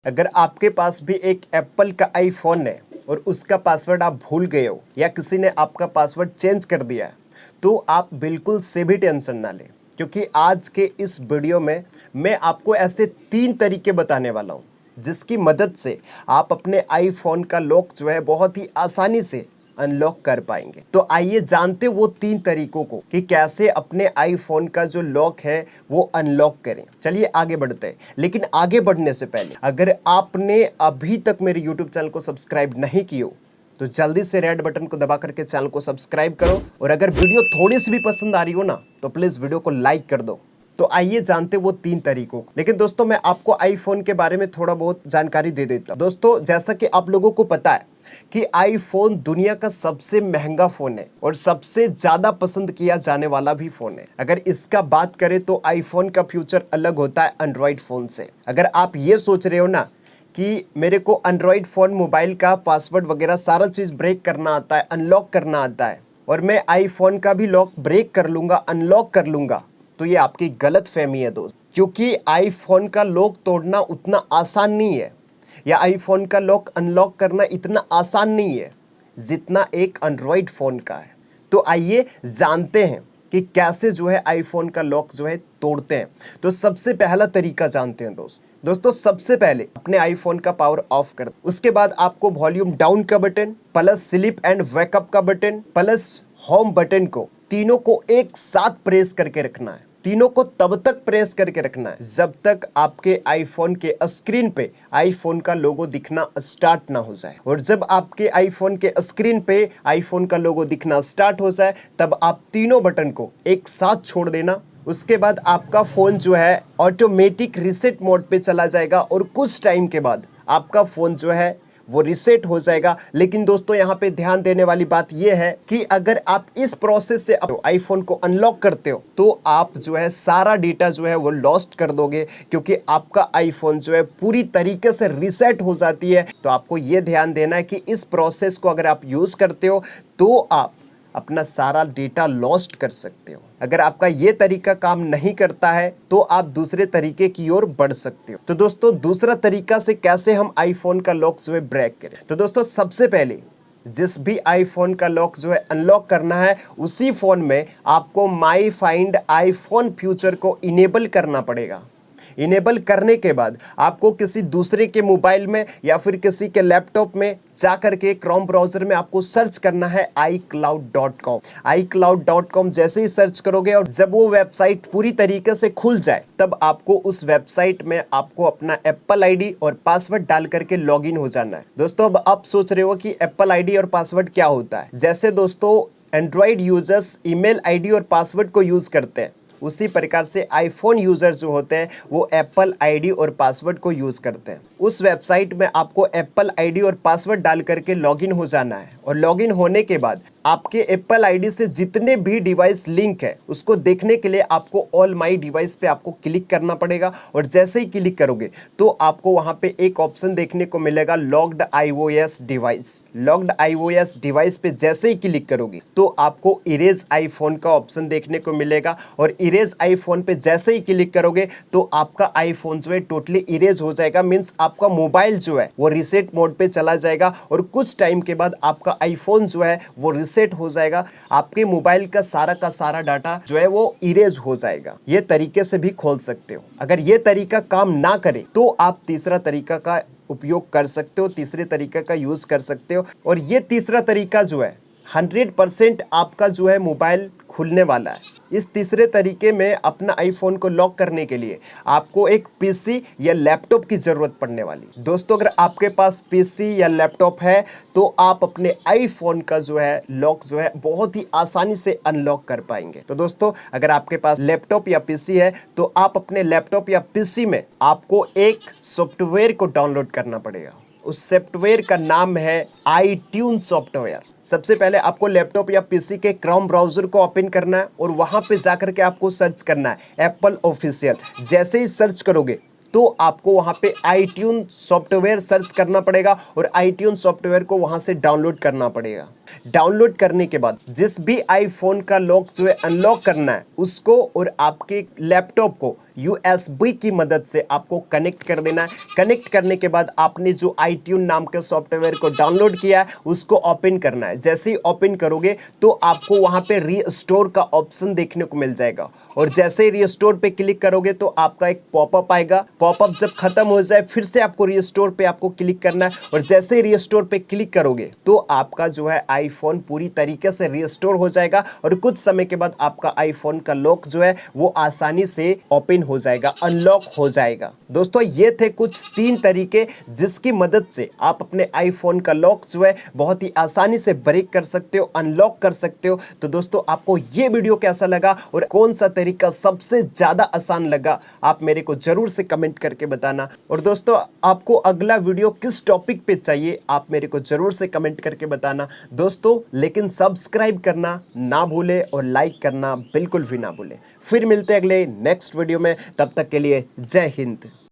अगर आपके पास भी एक एप्पल का आईफोन है और उसका पासवर्ड आप भूल गए हो या किसी ने आपका पासवर्ड चेंज कर दिया है तो आप बिल्कुल से भी टेंशन ना लें, क्योंकि आज के इस वीडियो में मैं आपको ऐसे 3 तरीके बताने वाला हूं जिसकी मदद से आप अपने आईफोन का लॉक जो है बहुत ही आसानी से अनलॉक कर पाएंगे। तो आइए जानते वो 3 तरीकों को कि कैसे अपने आईफोन का जो लॉक है वो अनलॉक करें। चलिए आगे बढ़ते हैं, लेकिन आगे बढ़ने से पहले अगर आपने अभी तक मेरे YouTube चैनल को सब्सक्राइब नहीं किया तो जल्दी से रेड बटन को दबा करके चैनल को सब्सक्राइब करो, और अगर वीडियो थोड़ी सी भी पसंद आ रही हो ना तो प्लीज वीडियो को लाइक कर दो। तो आइए जानते वो 3 तरीकों को। लेकिन दोस्तों मैं आपको आईफोन के बारे में थोड़ा बहुत जानकारी दे देता हूं। दोस्तों जैसा कि आप लोगों को पता है कि आईफोन दुनिया का सबसे महंगा फोन है और सबसे ज्यादा पसंद किया जाने वाला भी फोन है। अगर इसका बात करें तो आईफोन का फ्यूचर अलग होता है एंड्रॉइड फोन से। अगर आप ये सोच रहे हो ना कि मेरे को एंड्रॉइड फोन मोबाइल का पासवर्ड वगैरह सारा चीज ब्रेक करना आता है, अनलॉक करना आता है और मैं आईफोन का भी लॉक ब्रेक कर लूंगा, अनलॉक कर लूंगा, तो ये आपकी गलत फहमी है दोस्त। क्योंकि आईफोन का लॉक तोड़ना उतना आसान नहीं है या आईफोन का लॉक अनलॉक करना इतना आसान नहीं है जितना एक एंड्रॉइड फ़ोन का है। तो आइए जानते हैं कि कैसे जो है आईफोन का लॉक जो है तोड़ते हैं। तो सबसे पहला तरीका जानते हैं दोस्तों सबसे पहले अपने आईफोन का पावर ऑफ कर, उसके बाद आपको वॉल्यूम डाउन का button plus sleep and wake up का बटन प्लस होम बटन को तीनों को एक साथ प्रेस करके रखना है। तीनों को तब तक प्रेस करके रखना है जब तक आपके आईफोन के स्क्रीन पे आईफोन का लोगो दिखना स्टार्ट ना हो जाए। और जब आपके आईफोन के स्क्रीन पे आईफोन का लोगो दिखना स्टार्ट हो जाए तब आप तीनों बटन को एक साथ छोड़ देना। उसके बाद आपका फ़ोन जो है ऑटोमेटिक रीसेट मोड पे चला जाएगा और कुछ टाइम के बाद आपका फ़ोन जो है वो रीसेट हो जाएगा। लेकिन दोस्तों यहाँ पे ध्यान देने वाली बात यह है कि अगर आप इस प्रोसेस से आईफोन को अनलॉक करते हो तो आप जो है सारा डेटा जो है वो लॉस्ट कर दोगे, क्योंकि आपका आईफोन जो है पूरी तरीके से रीसेट हो जाती है। तो आपको ये ध्यान देना है कि इस प्रोसेस को अगर आप यूज़ करते हो तो आप अपना सारा डेटा लॉस्ट कर सकते हो। अगर आपका ये तरीका काम नहीं करता है तो आप दूसरे तरीके की ओर बढ़ सकते हो। तो दोस्तों दूसरा तरीका से कैसे हम आईफोन का लॉक जो है ब्रेक करें, तो दोस्तों सबसे पहले जिस भी आईफोन का लॉक जो है अनलॉक करना है उसी फ़ोन में आपको माई फाइंड आईफोन फ्यूचर को इनेबल करना पड़ेगा। इनेबल करने के बाद आपको किसी दूसरे के मोबाइल में या फिर किसी के लैपटॉप में जाकर के क्रोम ब्राउज़र में आपको सर्च करना है iCloud.com। iCloud.com जैसे ही सर्च करोगे और जब वो वेबसाइट पूरी तरीके से खुल जाए तब आपको उस वेबसाइट में आपको अपना एप्पल आईडी और पासवर्ड डाल करके लॉगिन हो जाना है। दोस्तों अब आप सोच रहे हो कि एप्पल आईडी और पासवर्ड क्या होता है। जैसे दोस्तों एंड्रॉयड यूजर्स ईमेल आईडी और पासवर्ड को यूज़ करते हैं उसी प्रकार से आईफोन यूज़र जो होते हैं वो एप्पल आईडी और पासवर्ड को यूज़ करते हैं। उस वेबसाइट में आपको एप्पल आईडी और पासवर्ड डाल करके लॉगिन हो जाना है और लॉगिन होने के बाद आपके एप्पल आईडी से जितने भी डिवाइस लिंक है उसको देखने के लिए आपको ऑल माई डिवाइस पे आपको क्लिक करना पड़ेगा। और जैसे ही क्लिक करोगे तो आपको वहाँ पे एक ऑप्शन देखने को मिलेगा locked iOS device. Locked iOS device पे जैसे ही क्लिक करोगे तो आपको इरेज आईफोन का ऑप्शन देखने को मिलेगा और इरेज आईफोन पे जैसे ही क्लिक करोगे तो आपका आईफोन जो है टोटली इरेज हो जाएगा। मीन्स आपका मोबाइल जो है वो रीसेट मोड पे चला जाएगा और कुछ टाइम के बाद आपका आईफोन जो है वो रीसेट हो जाएगा। आपके मोबाइल का सारा डाटा जो है वो इरेज हो जाएगा। ये तरीके से भी खोल सकते हो। अगर ये तरीका काम ना करे तो आप तीसरा तरीका का उपयोग कर सकते हो, तीसरे तरीका का यूज कर सकते हो। और ये तीसरा तरीका जो है 100% आपका जो है मोबाइल खुलने वाला है। इस तीसरे तरीके में अपना आईफोन को लॉक करने के लिए आपको एक पीसी या लैपटॉप की ज़रूरत पड़ने वाली। दोस्तों अगर आपके पास पीसी या लैपटॉप है तो आप अपने आईफोन का जो है लॉक जो है बहुत ही आसानी से अनलॉक कर पाएंगे। तो दोस्तों अगर आपके पास लैपटॉप या पीसी है तो आप अपने लैपटॉप या पीसी में आपको एक सॉफ्टवेयर को डाउनलोड करना पड़ेगा। उस सॉफ्टवेयर का नाम है iTunes सॉफ्टवेयर। सबसे पहले आपको लैपटॉप या पीसी के क्रोम ब्राउज़र को ओपन करना है और वहां पे जाकर के आपको सर्च करना है एप्पल ऑफिशियल। जैसे ही सर्च करोगे तो आपको वहां पे iTunes सॉफ्टवेयर सर्च करना पड़ेगा और iTunes सॉफ्टवेयर को वहां से डाउनलोड करना पड़ेगा। डाउनलोड करने के बाद जिस भी आईफोन का लॉक जो है अनलॉक करना है उसको और आपके लैपटॉप को USB की मदद से आपको कनेक्ट कर देना है। कनेक्ट करने के बाद आपने जो iTunes नाम के सॉफ्टवेयर को डाउनलोड किया है उसको ओपन करना है। जैसे ही ओपन करोगे तो आपको वहां पे रीस्टोर का ऑप्शन देखने को मिल जाएगा और जैसे ही रीस्टोर पे क्लिक करोगे तो आपका एक पॉपअप आएगा। पॉपअप जब खत्म हो जाए फिर से आपको रीस्टोर पे आपको क्लिक करना है और जैसे ही रीस्टोर पे क्लिक करोगे तो आपका जो है आईफोन पूरी तरीके से रीस्टोर हो जाएगा और कुछ समय के बाद आपका आईफोन का लॉक जो है वो आसानी से ओपन हो जाएगा, अनलॉक हो जाएगा। दोस्तों ये थे कुछ 3 तरीके जिसकी मदद से आप अपने आईफोन का लॉक जो है बहुत ही आसानी से ब्रेक कर सकते हो, अनलॉक कर सकते हो। तो दोस्तों आपको ये वीडियो कैसा लगा और कौन सा तरीका सबसे ज्यादा आसान लगा आप मेरे को जरूर से कमेंट करके बताना। और दोस्तों आपको अगला वीडियो किस टॉपिक पे चाहिए आप मेरे को जरूर से कमेंट करके बताना दोस्तों। लेकिन सब्सक्राइब करना ना भूले और लाइक करना बिल्कुल भी ना भूले। फिर मिलते हैं अगले नेक्स्ट वीडियो में, तब तक के लिए जय हिंद।